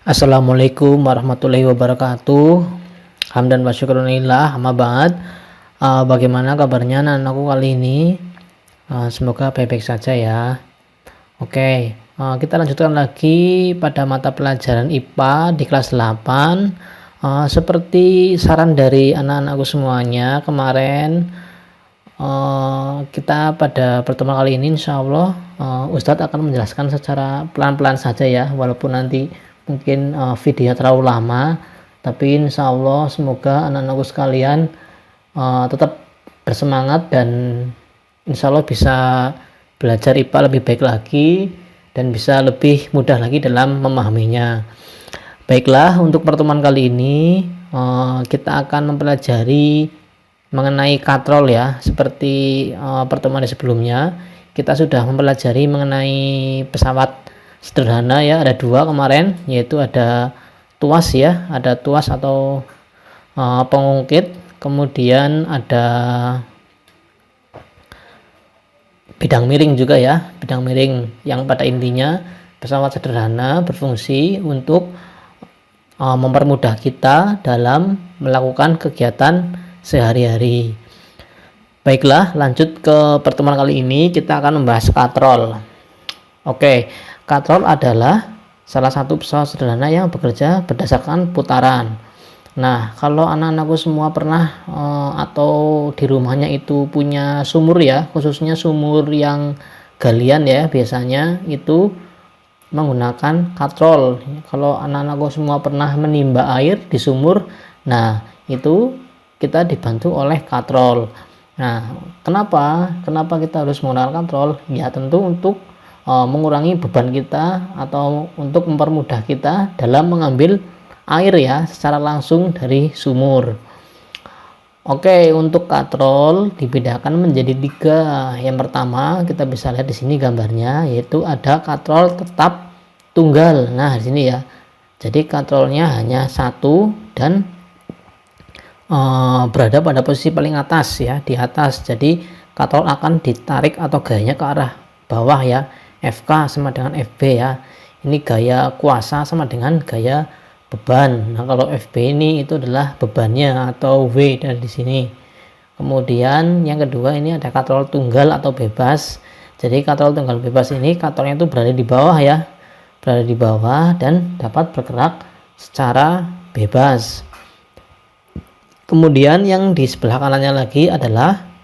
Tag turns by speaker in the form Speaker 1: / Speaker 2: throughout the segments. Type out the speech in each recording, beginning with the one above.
Speaker 1: Assalamualaikum warahmatullahi wabarakatuh. Hamdan wa syukrunillah, amma ba'd. Bagaimana kabarnya anak-anakku kali ini? Semoga baik-baik saja ya. Oke, kita lanjutkan lagi pada mata pelajaran IPA di kelas 8. Seperti saran dari anak-anakku semuanya kemarin, kita pada pertemuan kali ini insya Allah Ustadz akan menjelaskan secara pelan-pelan saja ya, walaupun nanti mungkin video terlalu lama, tapi insya Allah semoga anak-anakku sekalian tetap bersemangat dan insya Allah bisa belajar IPA lebih baik lagi dan bisa lebih mudah lagi dalam memahaminya. Baiklah, untuk pertemuan kali ini kita akan mempelajari mengenai katrol ya. Seperti pertemuan sebelumnya kita sudah mempelajari mengenai pesawat sederhana ya, ada dua kemarin, yaitu ada tuas ya, ada tuas atau pengungkit, kemudian ada bidang miring juga ya, bidang miring yang pada intinya pesawat sederhana berfungsi untuk mempermudah kita dalam melakukan kegiatan sehari-hari. Baiklah, lanjut ke pertemuan kali ini kita akan membahas katrol. Oke, katrol adalah salah satu pesawat sederhana yang bekerja berdasarkan putaran. Nah, kalau anak-anakku semua pernah atau di rumahnya itu punya sumur ya, khususnya sumur yang galian ya, biasanya itu menggunakan katrol. Kalau anak-anakku semua pernah menimba air di sumur, nah itu kita dibantu oleh katrol. Nah, kenapa kita harus menggunakan katrol? Ya tentu untuk mengurangi beban kita atau untuk mempermudah kita dalam mengambil air ya secara langsung dari sumur. Oke, untuk katrol dibedakan menjadi 3. Yang pertama kita bisa lihat di sini gambarnya, yaitu ada katrol tetap tunggal. Nah, di sini ya. Jadi katrolnya hanya satu dan berada pada posisi paling atas ya, di atas. Jadi katrol akan ditarik atau gayanya ke arah bawah ya. FK sama dengan FB ya. Ini gaya kuasa sama dengan gaya beban. Nah, kalau FB ini itu adalah bebannya atau W dari di sini. Kemudian yang kedua ini ada katrol tunggal atau bebas. Jadi katrol tunggal bebas ini katrolnya itu berada di bawah ya. Berada di bawah dan dapat bergerak secara bebas. Kemudian yang di sebelah kanannya lagi adalah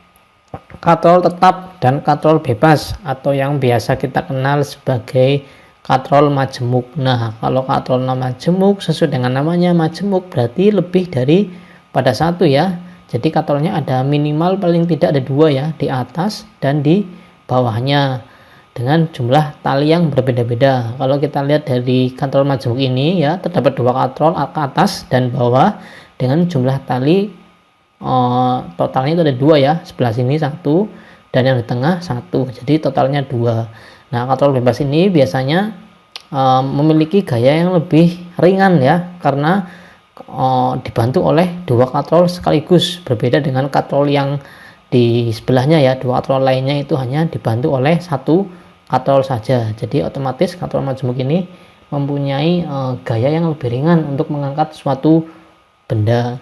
Speaker 1: katrol tetap dan katrol bebas atau yang biasa kita kenal sebagai katrol majemuk. Nah, kalau katrol majemuk sesuai dengan namanya majemuk berarti lebih dari pada satu ya. Jadi katrolnya ada minimal paling tidak ada 2 ya, di atas dan di bawahnya dengan jumlah tali yang berbeda-beda. Kalau kita lihat dari katrol majemuk ini ya, terdapat 2 katrol, ke atas dan bawah dengan jumlah tali totalnya itu ada 2 ya, sebelah sini 1 dan yang di tengah 1, jadi totalnya 2. Nah, katrol bebas ini biasanya memiliki gaya yang lebih ringan ya, karena dibantu oleh 2 katrol sekaligus, berbeda dengan katrol yang di sebelahnya ya. 2 katrol lainnya itu hanya dibantu oleh 1 katrol saja, jadi otomatis katrol majemuk ini mempunyai gaya yang lebih ringan untuk mengangkat suatu benda.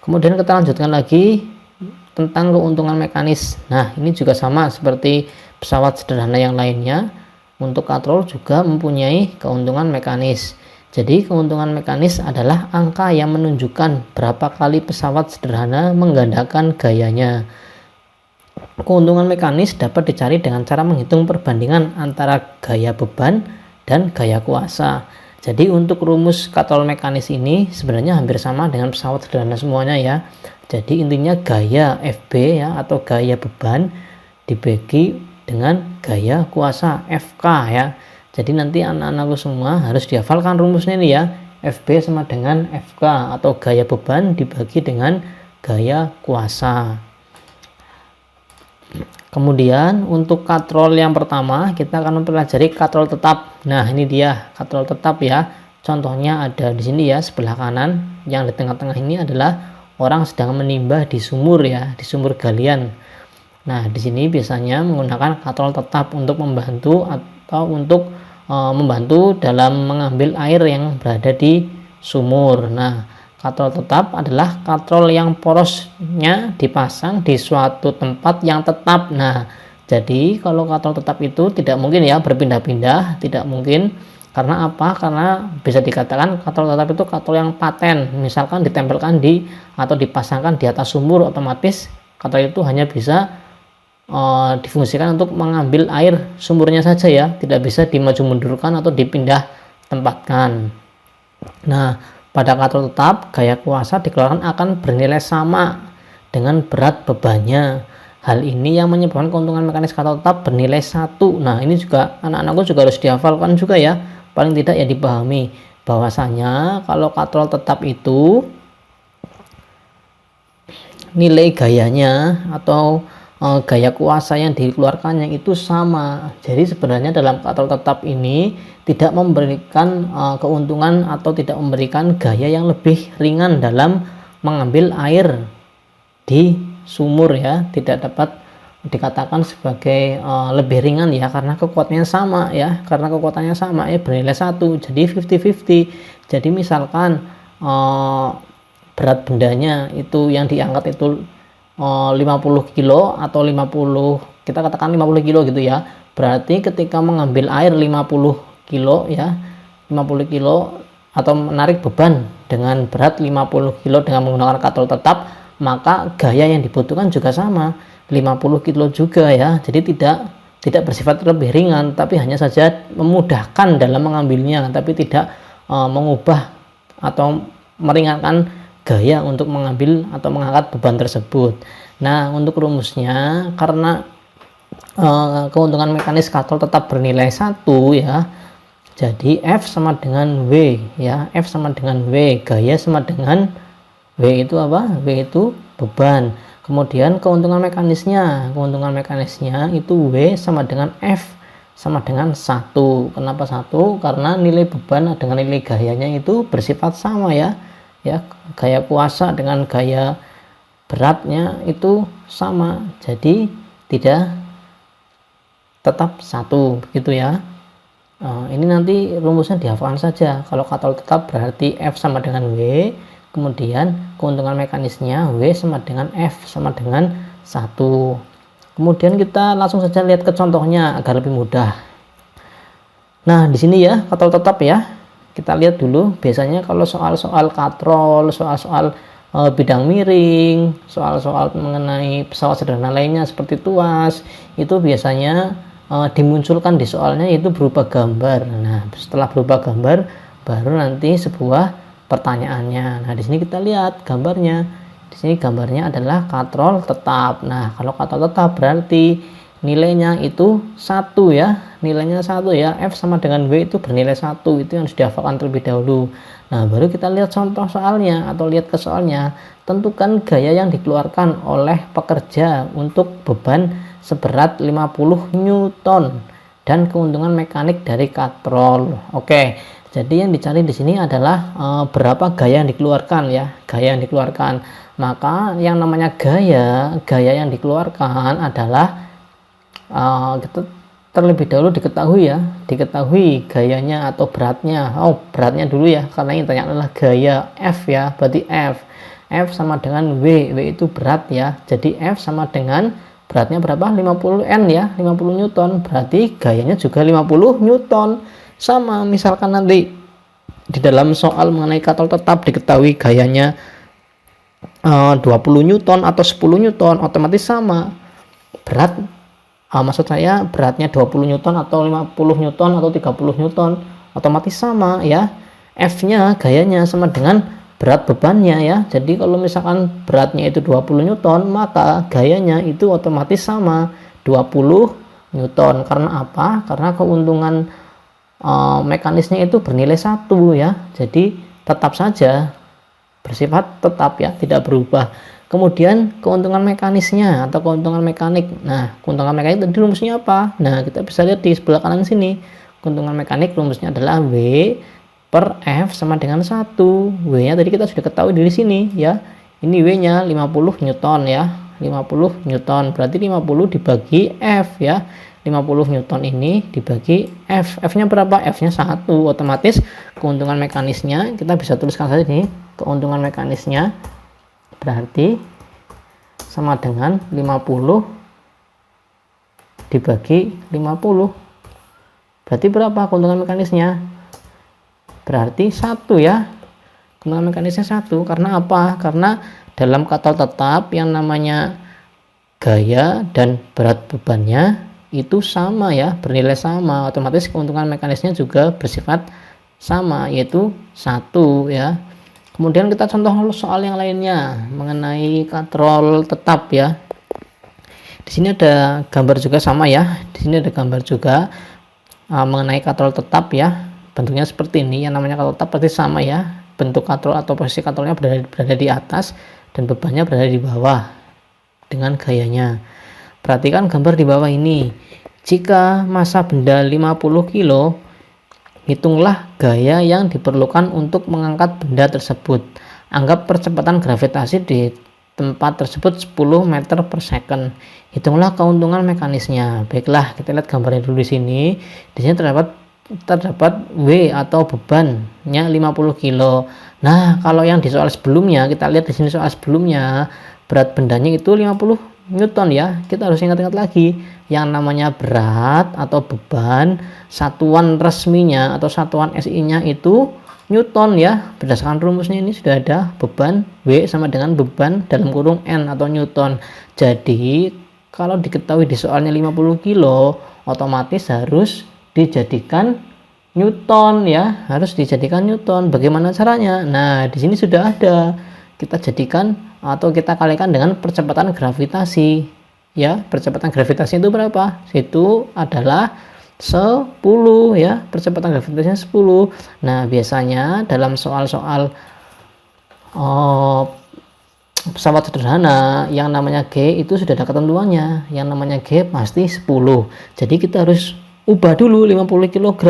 Speaker 1: Kemudian kita lanjutkan lagi tentang keuntungan mekanis. Nah, ini juga sama seperti pesawat sederhana yang lainnya. Untuk katrol juga mempunyai keuntungan mekanis. Jadi keuntungan mekanis adalah angka yang menunjukkan berapa kali pesawat sederhana menggandakan gayanya. Keuntungan mekanis dapat dicari dengan cara menghitung perbandingan antara gaya beban dan gaya kuasa. Jadi untuk rumus katrol mekanis ini sebenarnya hampir sama dengan pesawat sederhana semuanya ya. Jadi intinya gaya FB ya atau gaya beban dibagi dengan gaya kuasa FK ya. Jadi nanti anak-anakku semua harus dihafalkan rumusnya ini ya. FB sama dengan FK atau gaya beban dibagi dengan gaya kuasa. Kemudian untuk katrol yang pertama kita akan mempelajari katrol tetap. Nah, ini dia katrol tetap ya. Contohnya ada di sini ya, sebelah kanan. Yang di tengah-tengah ini adalah orang sedang menimba di sumur ya, di sumur galian. Nah, di sini biasanya menggunakan katrol tetap untuk membantu atau untuk membantu dalam mengambil air yang berada di sumur. Nah, katrol tetap adalah katrol yang porosnya dipasang di suatu tempat yang tetap. Nah, jadi kalau katrol tetap itu tidak mungkin ya berpindah-pindah, tidak mungkin. Karena apa? Karena bisa dikatakan katrol tetap itu katrol yang paten. Misalkan ditempelkan di atau dipasangkan di atas sumur, otomatis katrol itu hanya bisa difungsikan untuk mengambil air sumurnya saja ya, tidak bisa dimaju mundurkan atau dipindah tempatkan. Nah, pada katrol tetap gaya kuasa dikeluarkan akan bernilai sama dengan berat bebannya. Hal ini yang menyebabkan keuntungan mekanis katrol tetap bernilai 1. Nah, ini juga anak-anakku juga harus dihafalkan juga ya, paling tidak ya dipahami bahwasanya kalau katrol tetap itu nilai gayanya atau gaya kuasa yang dikeluarkannya itu sama. Jadi sebenarnya dalam katrol tetap ini tidak memberikan keuntungan atau tidak memberikan gaya yang lebih ringan dalam mengambil air di sumur ya, tidak dapat dikatakan sebagai lebih ringan ya, karena kekuatannya sama ya, karena kekuatannya sama ya, bernilai 1, jadi 50-50. Jadi misalkan berat bendanya itu yang diangkat itu 50 kilo atau 50, kita katakan 50 kilo gitu ya, berarti ketika mengambil air 50 kilo ya, 50 kilo atau menarik beban dengan berat 50 kilo dengan menggunakan katrol tetap, maka gaya yang dibutuhkan juga sama 50 kilo juga ya. Jadi tidak bersifat lebih ringan, tapi hanya saja memudahkan dalam mengambilnya, tapi tidak mengubah atau meringankan gaya untuk mengambil atau mengangkat beban tersebut. Nah, untuk rumusnya, karena keuntungan mekanis katrol tetap bernilai 1 ya, jadi F sama dengan W ya, F sama dengan W, gaya sama dengan W itu apa? W itu beban. Kemudian keuntungan mekanisnya itu W sama dengan F sama dengan 1. Kenapa 1? Karena nilai beban dengan nilai gayanya itu bersifat sama ya, gaya kuasa dengan gaya beratnya itu sama, jadi tidak tetap 1 begitu ya. Ini nanti rumusnya dihafalkan saja. Kalau katrol tetap berarti F sama dengan W, kemudian keuntungan mekanisnya W sama dengan F sama dengan 1. Kemudian kita langsung saja lihat ke contohnya agar lebih mudah. Nah, di sini ya katrol tetap ya, kita lihat dulu. Biasanya kalau soal-soal katrol, soal-soal bidang miring, soal-soal mengenai pesawat sederhana lainnya seperti tuas, itu biasanya dimunculkan di soalnya itu berupa gambar. Nah, setelah berupa gambar baru nanti sebuah pertanyaannya. Nah, di sini kita lihat gambarnya. Di sini gambarnya adalah katrol tetap. Nah, kalau katrol tetap berarti nilainya itu 1 ya, nilainya 1 ya, F sama dengan W itu bernilai 1, itu yang harus dihafalkan terlebih dahulu. Nah, baru kita lihat contoh soalnya atau lihat ke soalnya. Tentukan gaya yang dikeluarkan oleh pekerja untuk beban seberat 50 Newton dan keuntungan mekanik dari katrol. Oke, jadi yang dicari di sini adalah berapa gaya yang dikeluarkan ya, gaya yang dikeluarkan. Maka yang namanya gaya yang dikeluarkan adalah kita terlebih dahulu diketahui gayanya atau beratnya. Beratnya dulu ya, karena yang ditanya adalah gaya F ya, berarti F sama dengan W itu berat ya, jadi F sama dengan beratnya berapa? 50 N ya, 50 Newton, berarti gayanya juga 50 Newton. Sama misalkan nanti di dalam soal mengenai katrol tetap diketahui gayanya 20 Newton atau 10 Newton, otomatis sama berat. Maksud saya beratnya 20 Newton atau 50 Newton atau 30 Newton, otomatis sama ya. F-nya gayanya sama dengan berat bebannya ya. Jadi kalau misalkan beratnya itu 20 Newton, maka gayanya itu otomatis sama 20 Newton. Karena apa? Karena keuntungan mekanisnya itu bernilai 1 ya. Jadi tetap saja bersifat tetap ya, tidak berubah. Kemudian keuntungan mekanisnya atau keuntungan mekanik. Nah, keuntungan mekanik tadi rumusnya apa? Nah, kita bisa lihat di sebelah kanan sini. Keuntungan mekanik rumusnya adalah W per F sama dengan 1. W-nya tadi kita sudah ketahui dari sini ya. Ini W-nya 50 Newton ya. 50 Newton berarti 50 dibagi F ya. 50 Newton ini dibagi F. F-nya berapa? F-nya 1. Otomatis keuntungan mekanisnya kita bisa tuliskan saja nih. Keuntungan mekanisnya berarti sama dengan 50 dibagi 50. Berarti berapa keuntungan mekanisnya? Berarti 1 ya. Keuntungan mekanisnya 1. Karena apa? Karena dalam katrol tetap yang namanya gaya dan berat bebannya itu sama ya, bernilai sama, otomatis keuntungan mekanisnya juga bersifat sama, yaitu 1 ya. Kemudian kita contoh soal yang lainnya mengenai katrol tetap ya. Di sini ada gambar juga sama ya. Di sini ada gambar juga mengenai katrol tetap ya. Bentuknya seperti ini, yang namanya katrol tetap pasti sama ya. Bentuk katrol atau posisi katrolnya berada di atas dan bebannya berada di bawah dengan gayanya. Perhatikan gambar di bawah ini. Jika massa benda 50 kilo, hitunglah gaya yang diperlukan untuk mengangkat benda tersebut. Anggap percepatan gravitasi di tempat tersebut 10 meter per second. Hitunglah keuntungan mekanisnya. Baiklah, kita lihat gambarnya dulu di sini. Di sini terdapat W atau bebannya 50 kilo. Nah, kalau yang di soal sebelumnya, kita lihat di sini soal sebelumnya, berat bendanya itu 50 Newton ya. Kita harus ingat-ingat lagi yang namanya berat atau beban, satuan resminya atau satuan SI-nya itu Newton ya. Berdasarkan rumusnya ini sudah ada beban W sama dengan beban dalam kurung N atau Newton. Jadi kalau diketahui di soalnya 50 kilo, otomatis harus dijadikan Newton ya, harus dijadikan Newton. Bagaimana caranya? Nah, di sini sudah ada. Kita jadikan atau kita kalikan dengan percepatan gravitasi ya. Percepatan gravitasi itu berapa? Itu adalah 10 ya, percepatan gravitasinya 10. Nah, biasanya dalam soal-soal pesawat sederhana yang namanya G itu sudah ada ketentuannya. Yang namanya G pasti 10. Jadi kita harus ubah dulu 50 kg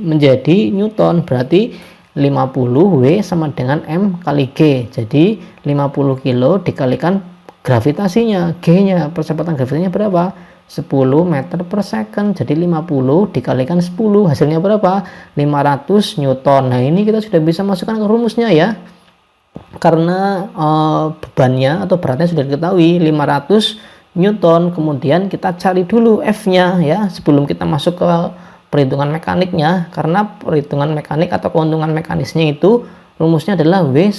Speaker 1: menjadi Newton. Berarti 50 W sama dengan M kali G. Jadi 50 kilo dikalikan gravitasinya, G-nya, percepatan gravitasinya berapa? 10 meter per second. Jadi 50 dikalikan 10, hasilnya berapa? 500 Newton. Nah, ini kita sudah bisa masukkan ke rumusnya ya. Karena bebannya atau beratnya sudah diketahui 500 Newton. Kemudian kita cari dulu F-nya ya sebelum kita masuk ke perhitungan mekaniknya, karena perhitungan mekanik atau keuntungan mekanisnya itu rumusnya adalah W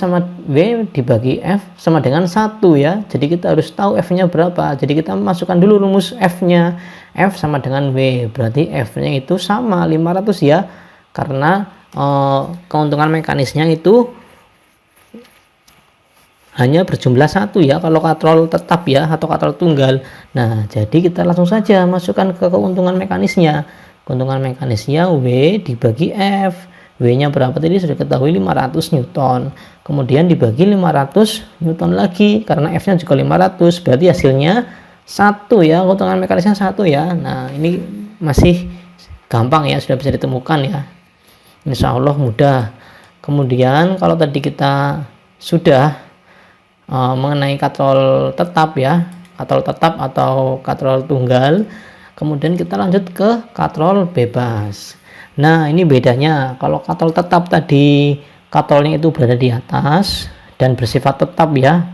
Speaker 1: dibagi F sama dengan 1 ya. Jadi kita harus tahu F-nya berapa. Jadi kita masukkan dulu rumus F-nya. F sama dengan W. Berarti F-nya itu sama 500 ya. Karena keuntungan mekanisnya itu hanya berjumlah 1 ya kalau katrol tetap ya atau katrol tunggal. Nah, jadi kita langsung saja masukkan ke keuntungan mekanisnya. Keuntungan mekanisnya W dibagi F. W-nya berapa tadi sudah ketahui 500 Newton. Kemudian dibagi 500 Newton lagi karena F-nya juga 500. Berarti hasilnya 1 ya. Keuntungan mekanisnya 1 ya. Nah, ini masih gampang ya, sudah bisa ditemukan ya. Insya Allah mudah. Kemudian kalau tadi kita sudah mengenai katrol tetap ya, katrol tetap atau katrol tunggal. Kemudian kita lanjut ke katrol bebas. Nah, ini bedanya. Kalau katrol tetap tadi katrolnya itu berada di atas dan bersifat tetap ya,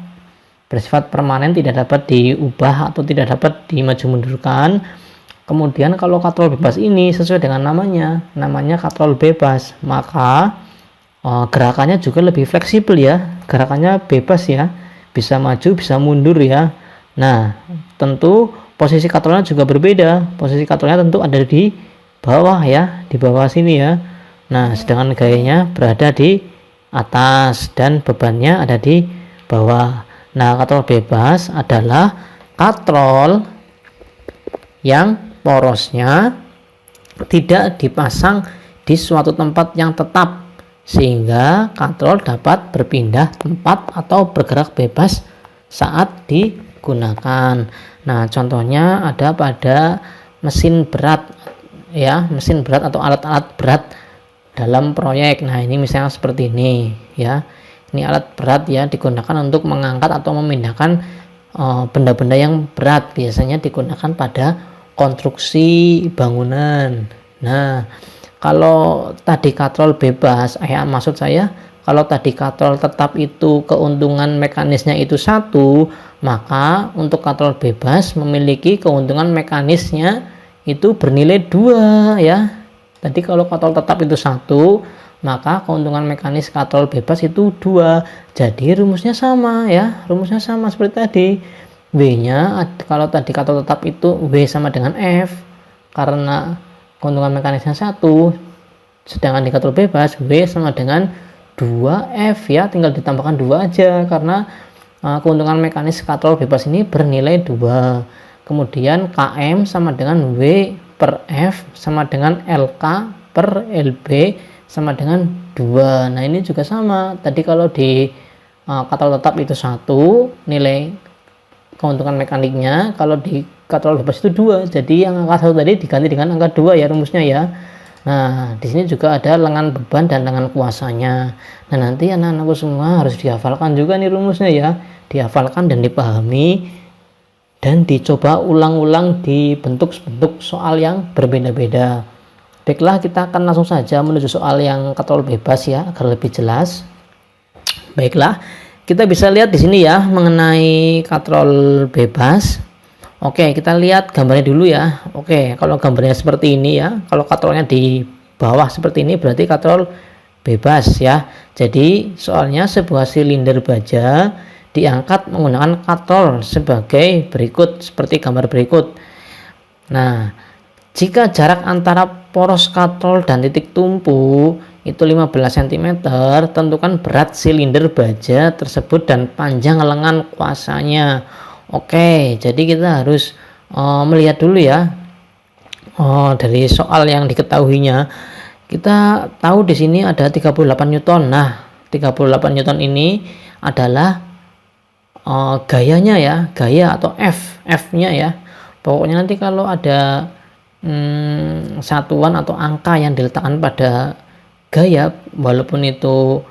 Speaker 1: bersifat permanen, tidak dapat diubah atau tidak dapat dimaju mundurkan. Kemudian kalau katrol bebas ini sesuai dengan namanya katrol bebas, maka gerakannya juga lebih fleksibel ya, gerakannya bebas ya, bisa maju bisa mundur ya. Nah, tentu posisi katrolnya juga berbeda. Posisi katrolnya tentu ada di bawah ya, di bawah sini ya. Nah, sedangkan gayanya berada di atas dan bebannya ada di bawah. Nah, katrol bebas adalah katrol yang porosnya tidak dipasang di suatu tempat yang tetap, sehingga katrol dapat berpindah tempat atau bergerak bebas saat digunakan. Nah, contohnya ada pada mesin berat ya, mesin berat atau alat-alat berat dalam proyek. Nah, ini misalnya seperti ini ya. Ini alat berat ya, digunakan untuk mengangkat atau memindahkan benda-benda yang berat. Biasanya digunakan pada konstruksi bangunan. Nah, kalau tadi katrol bebas, maksud saya kalau tadi katrol tetap itu keuntungan mekanisnya itu 1, maka untuk katrol bebas memiliki keuntungan mekanisnya itu bernilai 2 ya. Tadi kalau katrol tetap itu 1, maka keuntungan mekanis katrol bebas itu 2. Jadi rumusnya sama ya, rumusnya sama seperti tadi. W-nya kalau tadi katrol tetap itu W sama dengan F, karena keuntungan mekanisnya 1, sedangkan di katrol bebas W sama dengan 2F ya, tinggal ditambahkan 2 aja karena keuntungan mekanis katrol bebas ini bernilai 2. Kemudian KM sama dengan W per F sama dengan LK per LB sama dengan 2. Nah ini juga sama, tadi kalau di katrol tetap itu 1 nilai keuntungan mekaniknya, kalau di katrol bebas itu 2, jadi yang angka 1 tadi diganti dengan angka 2 ya rumusnya ya. Nah, di sini juga ada lengan beban dan lengan kuasanya. Nah, nanti anak-anakku semua harus dihafalkan juga nih rumusnya ya. Dihafalkan dan dipahami dan dicoba ulang-ulang di bentuk-bentuk soal yang berbeda-beda. Baiklah, kita akan langsung saja menuju soal yang katrol bebas ya, agar lebih jelas. Baiklah, kita bisa lihat di sini ya mengenai katrol bebas. Oke, kita lihat gambarnya dulu ya. Oke, kalau gambarnya seperti ini ya, kalau katrolnya di bawah seperti ini berarti katrol bebas ya. Jadi soalnya sebuah silinder baja diangkat menggunakan katrol sebagai berikut, seperti gambar berikut. Nah, jika jarak antara poros katrol dan titik tumpu itu 15 cm, tentukan berat silinder baja tersebut dan panjang lengan kuasanya. Oke, jadi kita harus melihat dulu ya dari soal yang diketahuinya. Kita tahu di sini ada 38 Newton. Nah, 38 Newton ini adalah gayanya ya, gaya atau F-nya ya. Pokoknya nanti kalau ada satuan atau angka yang diletakkan pada gaya, walaupun itu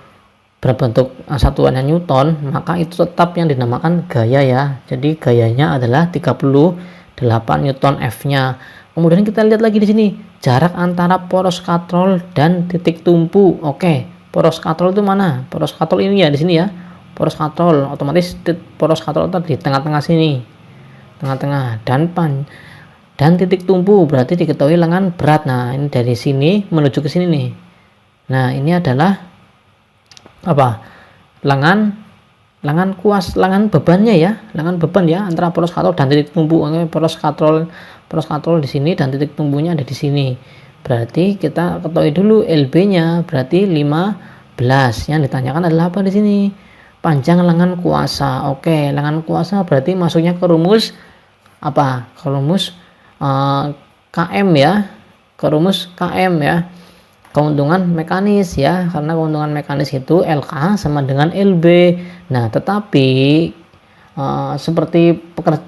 Speaker 1: berbentuk satuannya Newton, maka itu tetap yang dinamakan gaya ya. Jadi gayanya adalah 38 Newton F-nya. Kemudian kita lihat lagi di sini jarak antara poros katrol dan titik tumpu. Oke, poros katrol itu mana? Poros katrol ini ya, di sini ya. Poros katrol, otomatis poros katrol tadi di tengah-tengah sini. Tengah-tengah dan titik tumpu berarti diketahui lengan berat. Nah, ini dari sini menuju ke sini nih. Nah, ini adalah lengan bebannya ya, lengan beban ya antara poros katrol dan titik tumpu. Poros katrol di sini dan titik tumpunya ada di sini. Berarti kita ketahui dulu LB-nya berarti 15. Yang ditanyakan adalah apa di sini? Panjang lengan kuasa. Oke, lengan kuasa berarti masuknya ke rumus apa? Ke rumus KM ya. Ke rumus KM ya. Keuntungan mekanis ya, karena keuntungan mekanis itu LK sama dengan LB. Nah, tetapi seperti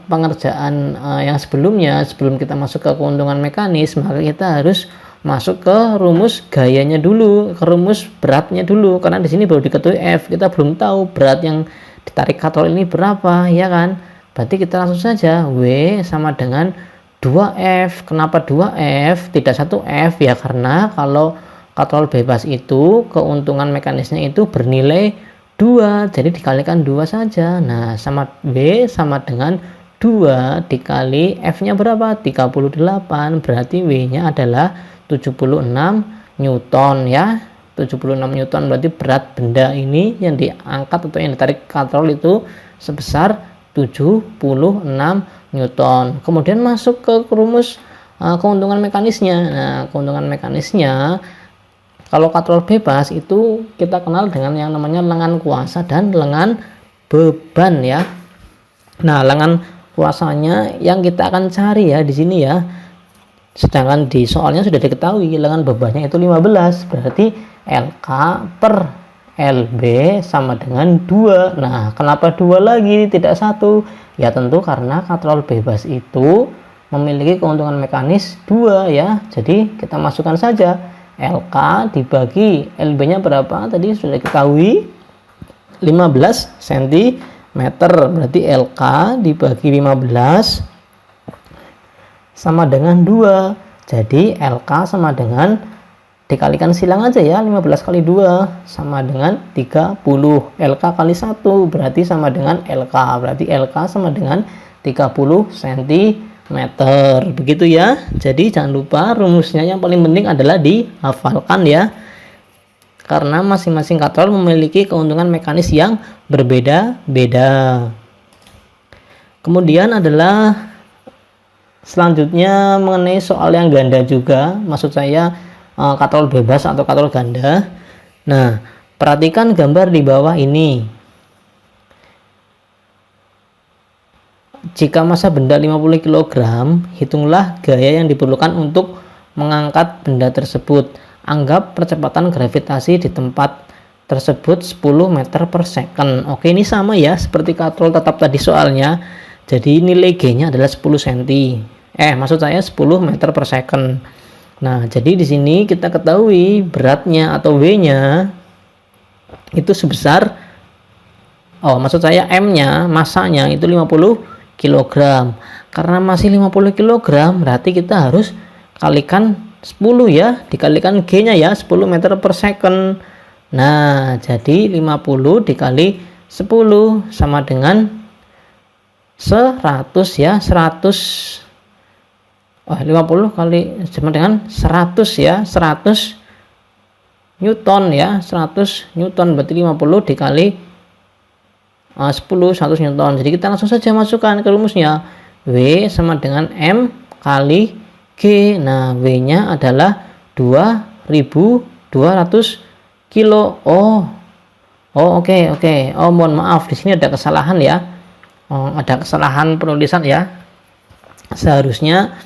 Speaker 1: pengerjaan yang sebelumnya, sebelum kita masuk ke keuntungan mekanis, maka kita harus masuk ke rumus gayanya dulu, ke rumus beratnya dulu, karena di sini baru diketahui F, kita belum tahu berat yang ditarik katrol ini berapa ya kan. Berarti kita langsung saja W sama dengan 2F. Kenapa 2F tidak 1F ya? Karena kalau katrol bebas itu keuntungan mekanisnya itu bernilai 2, jadi dikalikan 2 saja. Nah, sama W sama dengan 2 dikali F-nya berapa? 38, berarti W-nya adalah 76 Newton ya. 76 Newton berarti berat benda ini yang diangkat atau yang ditarik katrol itu sebesar 76 Newton. Kemudian masuk ke rumus keuntungan mekanisnya. Nah, keuntungan mekanisnya kalau katrol bebas itu kita kenal dengan yang namanya lengan kuasa dan lengan beban ya. Nah, lengan kuasanya yang kita akan cari ya di sini ya. Sedangkan di soalnya sudah diketahui lengan bebannya itu 15, berarti LK per LB sama dengan 2. Nah, kenapa 2 lagi tidak 1? Ya tentu karena katrol bebas itu memiliki keuntungan mekanis 2 ya. Jadi kita masukkan saja LK dibagi LB-nya berapa? Tadi sudah diketahui 15 cm. Berarti LK dibagi 15 sama dengan 2. Jadi LK sama dengan, dikalikan silang aja ya, 15 kali 2 sama dengan 30. LK kali 1 berarti sama dengan LK. Berarti LK sama dengan 30 cm. Begitu ya. Jadi jangan lupa rumusnya yang paling penting adalah dihafalkan ya. Karena masing-masing katrol memiliki keuntungan mekanis yang berbeda-beda. Kemudian adalah selanjutnya mengenai soal yang ganda juga, maksud saya katrol bebas atau katrol ganda. Nah, perhatikan gambar di bawah ini. Jika massa benda 50 kg, hitunglah gaya yang diperlukan untuk mengangkat benda tersebut. Anggap percepatan gravitasi di tempat tersebut 10 meter per second. Oke, ini sama ya seperti katrol tetap tadi soalnya. Jadi nilai G-nya adalah 10 cm. Maksud saya 10 meter per second. Nah, jadi di sini kita ketahui beratnya atau W-nya itu sebesar, maksud saya M-nya, masanya itu 50 kg. Karena masih 50 kg, berarti kita harus kalikan 10 ya, dikalikan G-nya ya, 10 meter per second. Nah, jadi 50 dikali 10 sama dengan 100 ya, 100. 50 kali sama dengan 100 ya, 100 Newton ya, 100 Newton berarti 50 dikali 10, 100 Newton. Jadi kita langsung saja masukkan ke rumusnya. W sama dengan M kali G. Nah, W-nya adalah 2200 kilo. Oke. Mohon maaf, di sini ada kesalahan ya. Ada kesalahan penulisan ya. Seharusnya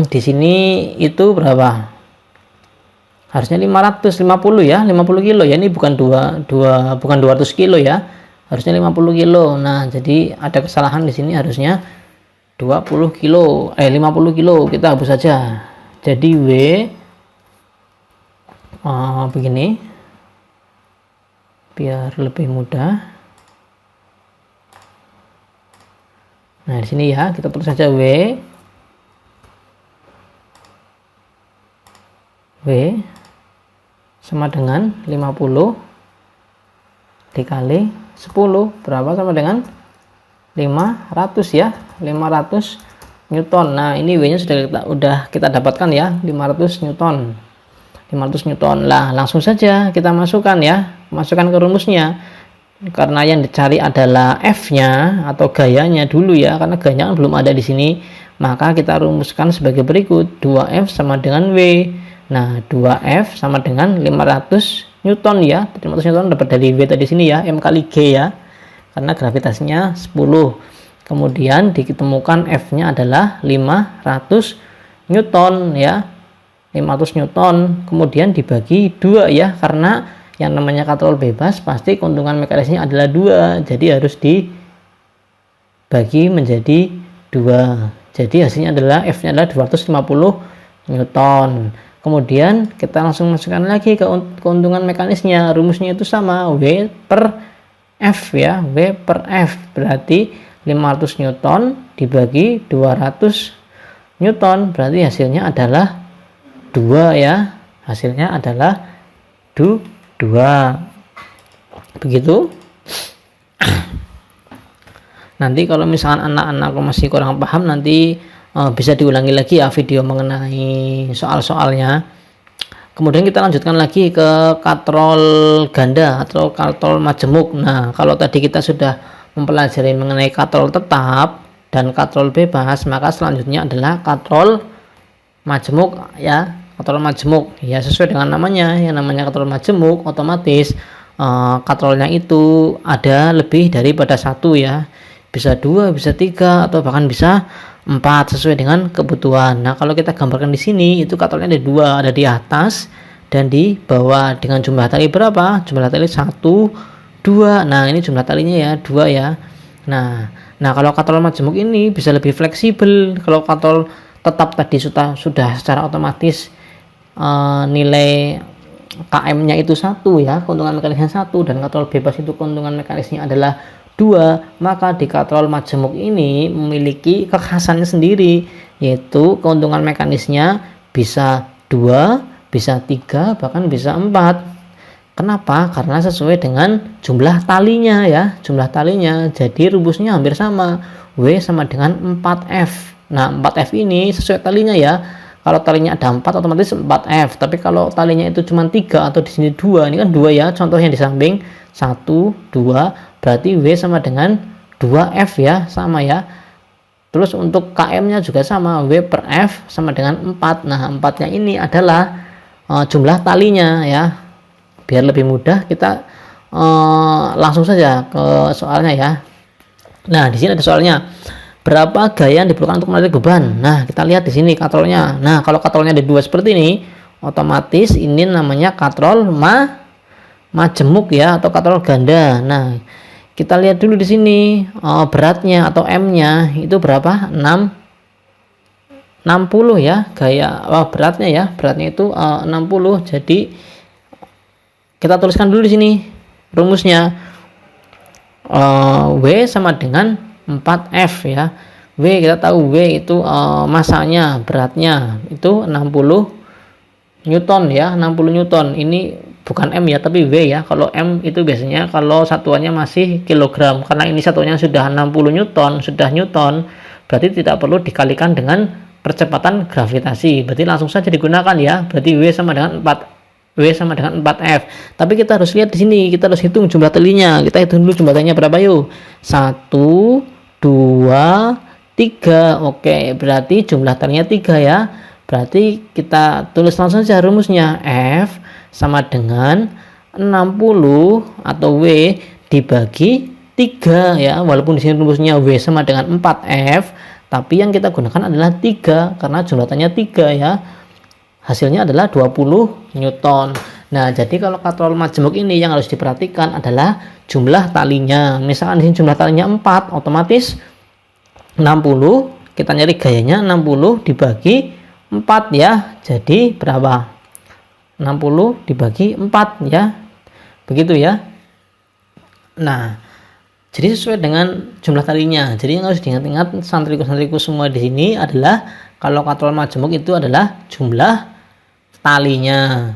Speaker 1: di sini itu berapa? Harusnya 550 ya, 50 kilo ya. Ini bukan 200 kilo ya. Harusnya 50 kilo. Nah, jadi ada kesalahan di sini, harusnya 50 kilo. Kita hapus saja. Jadi W begini. Biar lebih mudah. Nah, di sini ya, kita tulis saja W sama dengan 50 dikali 10 berapa, sama dengan 500 ya, 500 Newton. Nah, ini W nya sudah kita dapatkan ya, 500 Newton. Lah, langsung saja kita masukkan ke rumusnya. Karena yang dicari adalah F nya atau gayanya dulu ya, karena gayanya kan belum ada di sini, maka kita rumuskan sebagai berikut. 2F sama dengan W. Nah, 2F sama dengan 500 Newton ya. 500 Newton dapat dari W tadi sini ya, M kali G ya. Karena gravitasinya 10. Kemudian ditemukan F-nya adalah 500 Newton ya. 500 Newton. Kemudian dibagi 2 ya, karena yang namanya katrol bebas pasti keuntungan mekanisnya adalah 2. Jadi harus dibagi menjadi 2. Jadi hasilnya adalah F-nya adalah 250 Newton. Kemudian kita langsung masukkan lagi ke keuntungan mekanisnya. Rumusnya itu sama, W per F ya. W per F berarti 500 Newton dibagi 200 Newton. Berarti hasilnya adalah 2 ya. Hasilnya adalah 2. Begitu. Nanti kalau misalkan anak-anak masih kurang paham, nanti bisa diulangi lagi ya video mengenai soal-soalnya. Kemudian kita lanjutkan lagi ke katrol ganda atau katrol majemuk. Nah, kalau tadi kita sudah mempelajari mengenai katrol tetap dan katrol bebas, maka selanjutnya adalah katrol majemuk ya. Katrol majemuk ya, sesuai dengan namanya, yang namanya katrol majemuk otomatis katrolnya itu ada lebih daripada 1 ya. Bisa 2, bisa 3, atau bahkan bisa 4 sesuai dengan kebutuhan. Nah, kalau kita gambarkan di sini itu katrolnya ada 2, ada di atas dan di bawah dengan jumlah tali berapa? Jumlah tali 1, 2. Nah, ini jumlah talinya ya 2 ya. Nah, kalau katrol majemuk ini bisa lebih fleksibel. Kalau katrol tetap tadi sudah secara otomatis nilai KM-nya itu 1 ya, keuntungan mekanisnya 1, dan katrol bebas itu keuntungan mekanisnya adalah 2, maka di katrol majemuk ini memiliki kekhasannya sendiri, yaitu keuntungan mekanisnya bisa 2, bisa 3, bahkan bisa 4. Kenapa? Karena sesuai dengan jumlah talinya ya, jumlah talinya. Jadi rumusnya hampir sama. W sama dengan 4F. Nah, 4F ini sesuai talinya ya. Kalau talinya ada 4 otomatis 4F. Tapi kalau talinya itu cuma 3 atau di sini 2, ini kan 2 ya. Contohnya di samping 1, 2, berarti W sama dengan 2F ya, sama ya. Terus untuk KM-nya juga sama, W per F sama dengan 4. Nah, 4-nya ini adalah jumlah talinya ya. Biar lebih mudah kita langsung saja ke soalnya ya. Nah, di sini ada soalnya. Berapa gaya yang diperlukan untuk menarik beban? Nah, kita lihat di sini katrolnya. Nah, kalau katrolnya ada 2 seperti ini, otomatis ini namanya katrol majemuk ya, atau katrol ganda. Nah, kita lihat dulu di sini beratnya atau M-nya itu berapa? 60 ya, gaya beratnya ya. Beratnya itu 60. Jadi kita tuliskan dulu di sini rumusnya. W sama dengan 4F ya. W kita tahu W itu masanya, beratnya itu 60 Newton ya, 60 Newton. Ini bukan M ya, tapi W ya. Kalau M itu biasanya kalau satuannya masih kilogram. Karena ini satuannya sudah 60 Newton, sudah Newton, berarti tidak perlu dikalikan dengan percepatan gravitasi. Berarti langsung saja digunakan ya. Berarti W sama dengan 4F. Tapi kita harus lihat di sini, kita harus hitung jumlah talinya. Kita hitung dulu jumlah talinya berapa yuk. 1, 2, 3. Oke, berarti jumlah talinya 3 ya. Berarti kita tulis langsung saja rumusnya. F sama dengan 60 atau W dibagi 3 ya. Walaupun di sini rumusnya W sama dengan 4F, tapi yang kita gunakan adalah 3 karena jumlah talinya 3 ya. Hasilnya adalah 20 Newton. Nah, jadi kalau katrol majemuk ini yang harus diperhatikan adalah jumlah talinya. Misalkan di sini jumlah talinya 4, otomatis 60, kita nyari gayanya 60 dibagi 4 ya. Jadi berapa? 60 dibagi 4 ya. Begitu ya. Nah, jadi sesuai dengan jumlah talinya. Jadi yang harus diingat-ingat santriku-santriku semua di sini adalah kalau katrol majemuk itu adalah jumlah talinya.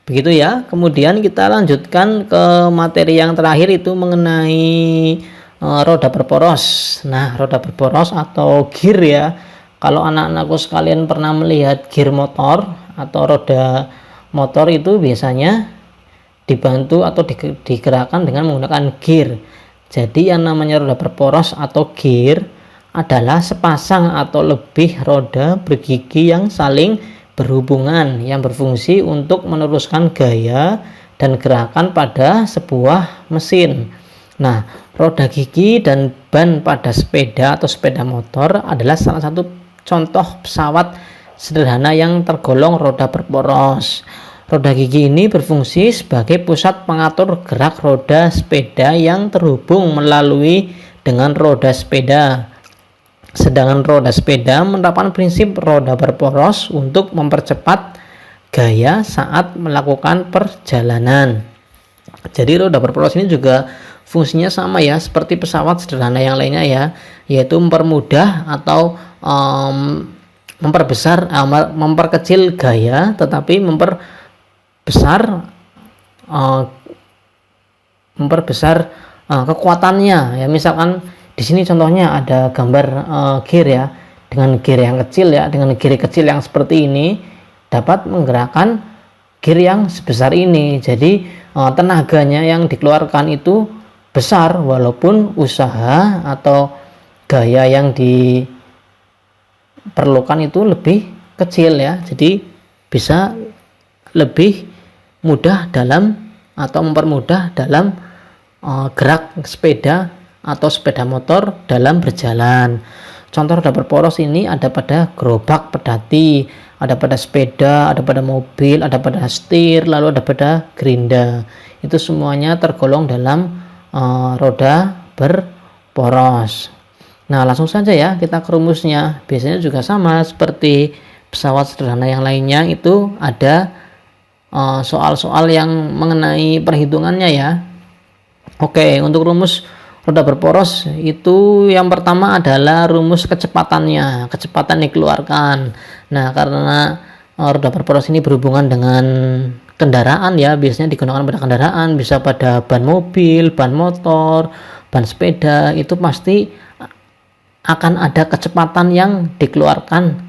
Speaker 1: Begitu ya. Kemudian kita lanjutkan ke materi yang terakhir, itu mengenai roda berporos. Nah, roda berporos atau gear ya. Kalau anak-anakku sekalian pernah melihat gear motor atau roda motor itu biasanya dibantu atau digerakkan dengan menggunakan gear. Jadi yang namanya roda berporos atau gear adalah sepasang atau lebih roda bergigi yang saling berhubungan yang berfungsi untuk meneruskan gaya dan gerakan pada sebuah mesin. Nah, roda gigi dan ban pada sepeda atau sepeda motor adalah salah satu contoh pesawat sederhana yang tergolong roda berporos. Roda gigi ini berfungsi sebagai pusat pengatur gerak roda sepeda yang terhubung melalui dengan roda sepeda. Sedangkan roda sepeda menerapkan prinsip roda berporos untuk mempercepat gaya saat melakukan perjalanan. Jadi roda berporos ini juga fungsinya sama ya, seperti pesawat sederhana yang lainnya ya, yaitu mempermudah atau memperkecil gaya, tetapi memperbesar kekuatannya ya. Misalkan di sini contohnya ada gambar gear ya, dengan gear yang kecil ya, dengan gear kecil yang seperti ini dapat menggerakkan gear yang sebesar ini. Jadi tenaganya yang dikeluarkan itu besar walaupun usaha atau gaya yang diperlukan itu lebih kecil ya. Jadi bisa lebih mudah dalam atau mempermudah dalam gerak sepeda atau sepeda motor dalam berjalan. Contoh roda berporos ini ada pada gerobak pedati, ada pada sepeda, ada pada mobil, ada pada setir, lalu ada pada gerinda. Itu semuanya tergolong dalam roda berporos. Nah, langsung saja ya kita ke rumusnya. Biasanya juga sama seperti pesawat sederhana yang lainnya, itu ada soal-soal yang mengenai perhitungannya ya. Oke, untuk rumus roda berporos itu yang pertama adalah rumus kecepatannya, kecepatan dikeluarkan. Nah, karena roda berporos ini berhubungan dengan kendaraan ya, biasanya digunakan pada kendaraan, bisa pada ban mobil, ban motor, ban sepeda, itu pasti akan ada kecepatan yang dikeluarkan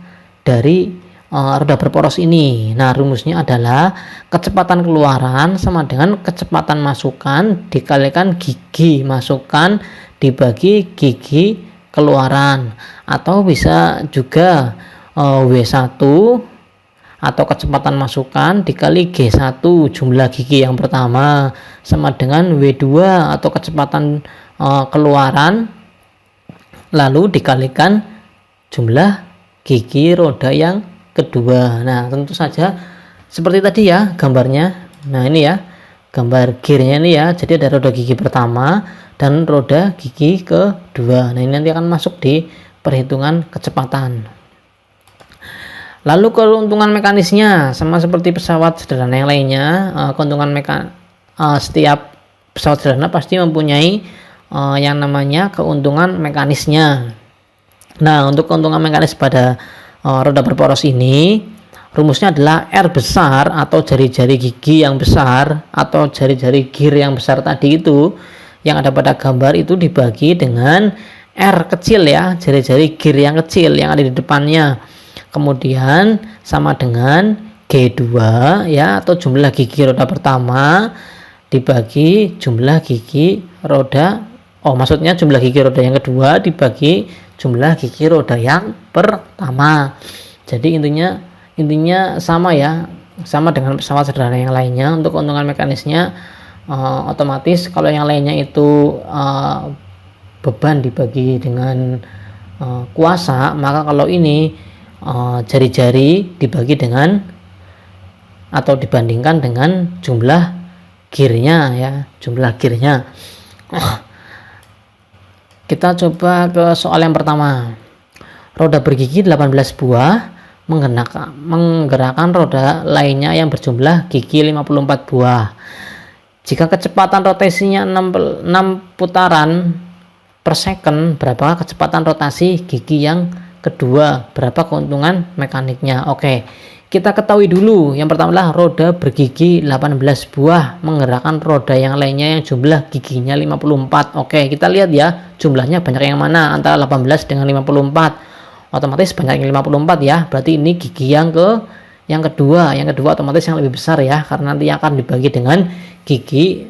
Speaker 1: dari roda berporos ini. Nah, rumusnya adalah kecepatan keluaran sama dengan kecepatan masukan dikalikan gigi masukan dibagi gigi keluaran, atau bisa juga W1 atau kecepatan masukan dikali G1 jumlah gigi yang pertama sama dengan W2 atau kecepatan keluaran lalu dikalikan jumlah gigi roda yang kedua. Nah, tentu saja seperti tadi ya gambarnya. Nah, ini ya gambar gearnya ini ya. Jadi ada roda gigi pertama dan roda gigi kedua. Nah, ini nanti akan masuk di perhitungan kecepatan. Lalu keuntungan mekanisnya sama seperti pesawat sederhana yang lainnya. Setiap pesawat sederhana pasti mempunyai yang namanya keuntungan mekanisnya. Nah, untuk keuntungan mekanis pada roda berporos ini rumusnya adalah R besar atau jari-jari gigi yang besar atau jari-jari gear yang besar tadi itu yang ada pada gambar itu dibagi dengan R kecil ya, jari-jari gear yang kecil yang ada di depannya, kemudian sama dengan G2 ya atau jumlah gigi roda pertama dibagi jumlah gigi roda maksudnya jumlah gigi roda yang kedua dibagi jumlah gigi roda yang pertama. Jadi intinya sama ya, sama dengan pesawat sederhana yang lainnya. Untuk keuntungan mekanisnya otomatis kalau yang lainnya itu beban dibagi dengan kuasa, maka kalau ini jari-jari dibagi dengan atau dibandingkan dengan jumlah gearnya ya, jumlah gearnya. Kita coba ke soal yang pertama. Roda bergigi 18 buah menggerakkan roda lainnya yang berjumlah gigi 54 buah. Jika kecepatan rotasinya 6 putaran per second, berapa kecepatan rotasi gigi yang kedua? Berapa keuntungan mekaniknya? Oke, kita ketahui dulu. Yang pertama adalah roda bergigi 18 buah menggerakkan roda yang lainnya yang jumlah giginya 54. Oke, kita lihat ya, jumlahnya banyak yang mana antara 18 dengan 54. Otomatis banyak yang 54 ya. Berarti ini gigi yang kedua. Yang kedua otomatis yang lebih besar ya, karena nanti akan dibagi dengan gigi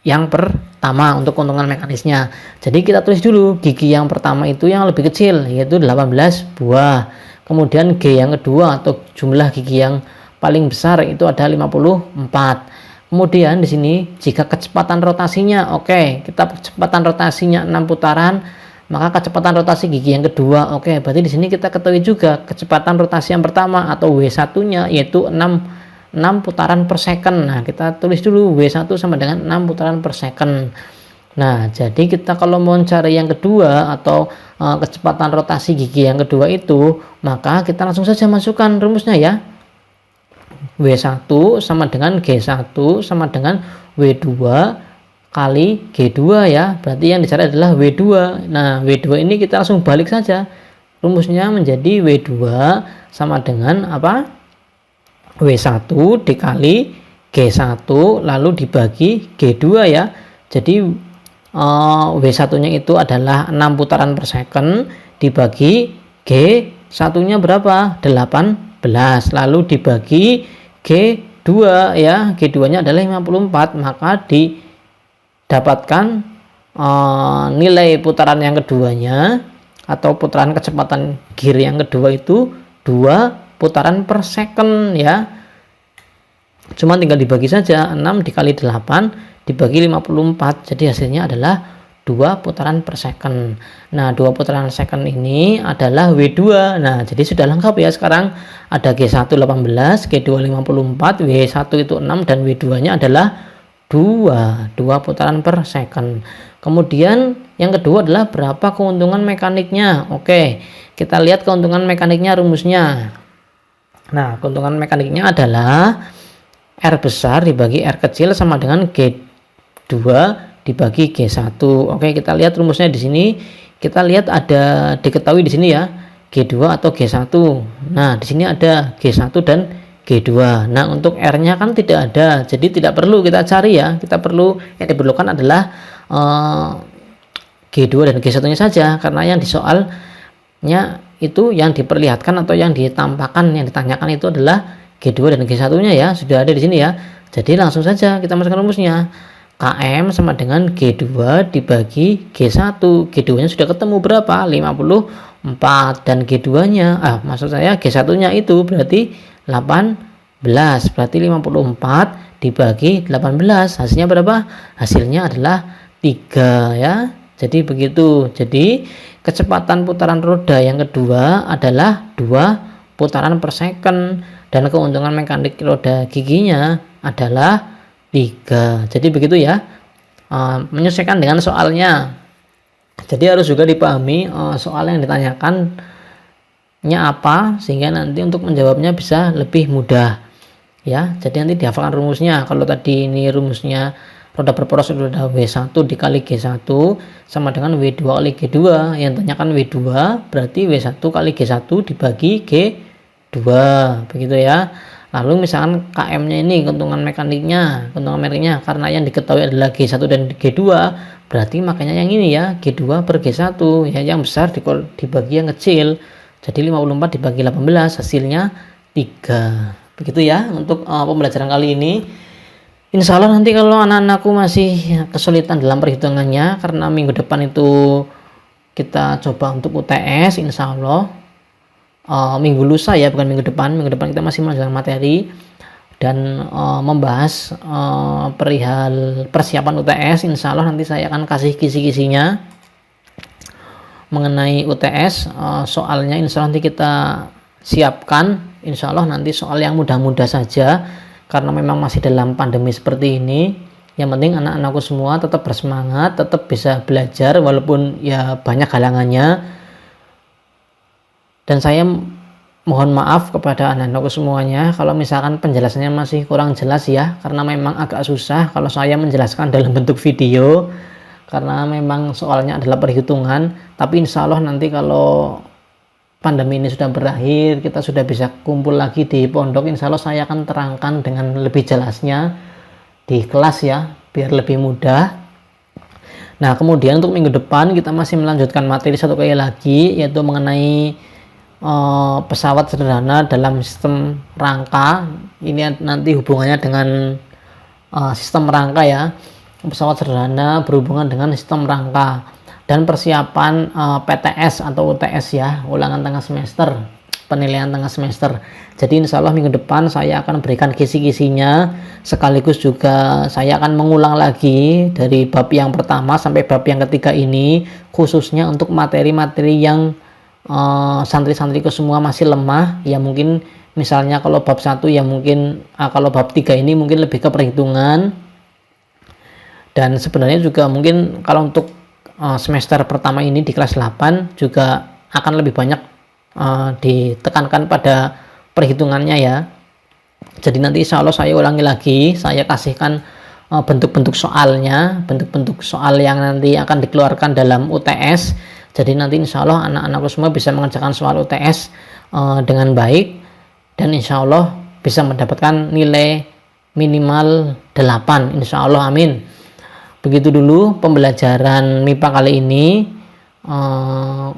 Speaker 1: yang pertama untuk keuntungan mekanisnya. Jadi kita tulis dulu gigi yang pertama itu yang lebih kecil yaitu 18 buah. Kemudian G yang kedua atau jumlah gigi yang paling besar itu ada 54. Kemudian di sini jika kecepatan rotasinya kita kecepatan rotasinya 6 putaran, maka kecepatan rotasi gigi yang kedua berarti di sini kita ketahui juga kecepatan rotasi yang pertama atau W1-nya yaitu 6 putaran per second. Nah, kita tulis dulu W1 sama dengan 6 putaran per second. Nah, jadi kita kalau mau cari yang kedua atau kecepatan rotasi gigi yang kedua itu, maka kita langsung saja masukkan rumusnya ya. W1 sama dengan G1 sama dengan W2 kali G2 ya. Berarti yang dicari adalah W2. Nah, W2 ini kita langsung balik saja. Rumusnya menjadi W2 sama dengan apa? W1 dikali G1 lalu dibagi G2 ya. Jadi W1-nya itu adalah 6 putaran per second dibagi G1-nya berapa? 18 lalu dibagi G2 ya. G2-nya adalah 54, maka didapatkan nilai putaran yang keduanya atau putaran kecepatan gear yang kedua itu 2 putaran per second ya. Cuma tinggal dibagi saja, 6 dikali 8 dibagi 54, jadi hasilnya adalah 2 putaran per second. Nah, 2 putaran second ini adalah W2. Nah, jadi sudah lengkap ya. Sekarang ada G1 18, G2 54, W1 itu 6 dan W2-nya adalah 2 putaran per second. Kemudian yang kedua adalah berapa keuntungan mekaniknya. Oke, kita lihat keuntungan mekaniknya rumusnya. Nah, keuntungan mekaniknya adalah R besar dibagi R kecil sama dengan G2 dibagi G1. Oke, kita lihat rumusnya di sini. Kita lihat ada diketahui di sini ya, G2 atau G1. Nah, di sini ada G1 dan G2. Nah, untuk R-nya kan tidak ada, jadi tidak perlu kita cari ya. Kita perlu yang diperlukan adalah G2 dan G1-nya saja, karena yang di soalnya itu yang diperlihatkan atau yang ditampakkan, yang ditanyakan itu adalah G2 dan G1-nya ya, sudah ada di sini ya. Jadi langsung saja kita masukkan rumusnya. KM sama dengan G2 dibagi G1. G2-nya sudah ketemu berapa? 54, dan G2-nya maksud saya G1-nya itu berarti 18. Berarti 54 dibagi 18, hasilnya berapa? Hasilnya adalah 3 ya. Jadi begitu. Jadi kecepatan putaran roda yang kedua adalah 2 putaran per second, dan keuntungan mekanik roda giginya adalah 3. Jadi begitu ya. Menyesuaikan dengan soalnya. Jadi harus juga dipahami soal yang ditanyakannya apa, sehingga nanti untuk menjawabnya bisa lebih mudah ya. Jadi nanti dihafalkan rumusnya. Kalau tadi ini rumusnya roda berporos roda W1 dikali G1 sama dengan W2 kali G2. Yang tanyakan W2 berarti W1 kali G1 dibagi G2, begitu ya. Lalu misalkan KM-nya ini keuntungan mekaniknya, karena yang diketahui adalah G1 dan G2, berarti makanya yang ini ya, G2 per G1 ya, yang besar dibagi yang kecil. Jadi 54 dibagi 18 hasilnya 3. Begitu ya untuk pembelajaran kali ini. Insya Allah nanti kalau anak-anakku masih kesulitan dalam perhitungannya, karena minggu depan itu kita coba untuk UTS, insya Allah minggu lusa ya, bukan minggu depan kita masih menjalankan materi dan membahas perihal persiapan UTS. Insya Allah nanti saya akan kasih kisi-kisinya mengenai UTS. Soalnya insya Allah nanti kita siapkan, insya Allah nanti soal yang mudah-mudah saja, karena memang masih dalam pandemi seperti ini. Yang penting anak-anakku semua tetap bersemangat, tetap bisa belajar walaupun ya banyak halangannya. Dan saya mohon maaf kepada anak-anakku semuanya kalau misalkan penjelasannya masih kurang jelas ya, karena memang agak susah kalau saya menjelaskan dalam bentuk video, karena memang soalnya adalah perhitungan. Tapi insya Allah nanti kalau pandemi ini sudah berakhir, kita sudah bisa kumpul lagi di pondok, insya Allah saya akan terangkan dengan lebih jelasnya di kelas ya, biar lebih mudah. Nah, kemudian untuk minggu depan kita masih melanjutkan materi satu kali lagi, yaitu mengenai pesawat sederhana dalam sistem rangka. Ini nanti hubungannya dengan sistem rangka ya. Pesawat sederhana berhubungan dengan sistem rangka dan persiapan PTS atau UTS ya, ulangan tengah semester, penilaian tengah semester. Jadi insya Allah minggu depan saya akan berikan kisi-kisinya, sekaligus juga saya akan mengulang lagi dari bab yang pertama sampai bab yang ketiga ini, khususnya untuk materi-materi yang santri-santriku semua masih lemah ya. Mungkin misalnya kalau bab 1 ya mungkin kalau bab 3 ini mungkin lebih ke perhitungan, dan sebenarnya juga mungkin kalau untuk semester pertama ini di kelas 8 juga akan lebih banyak ditekankan pada perhitungannya ya. Jadi nanti insya Allah saya ulangi lagi, saya kasihkan bentuk-bentuk soalnya, bentuk-bentuk soal yang nanti akan dikeluarkan dalam UTS. Jadi nanti insya Allah anak-anakku semua bisa mengerjakan soal UTS dengan baik, dan insya Allah bisa mendapatkan nilai minimal 8, insya Allah, amin. Begitu dulu pembelajaran MIPA kali ini.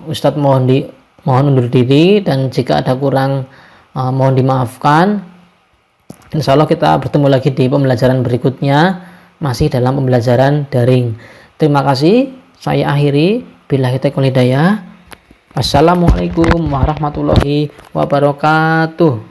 Speaker 1: Ustadz mohon undur diri, dan jika ada kurang mohon dimaafkan. Insya Allah kita bertemu lagi di pembelajaran berikutnya, masih dalam pembelajaran daring. Terima kasih, saya akhiri. Billahi taufiq wal hidayah. Wassalamualaikum warahmatullahi wabarakatuh.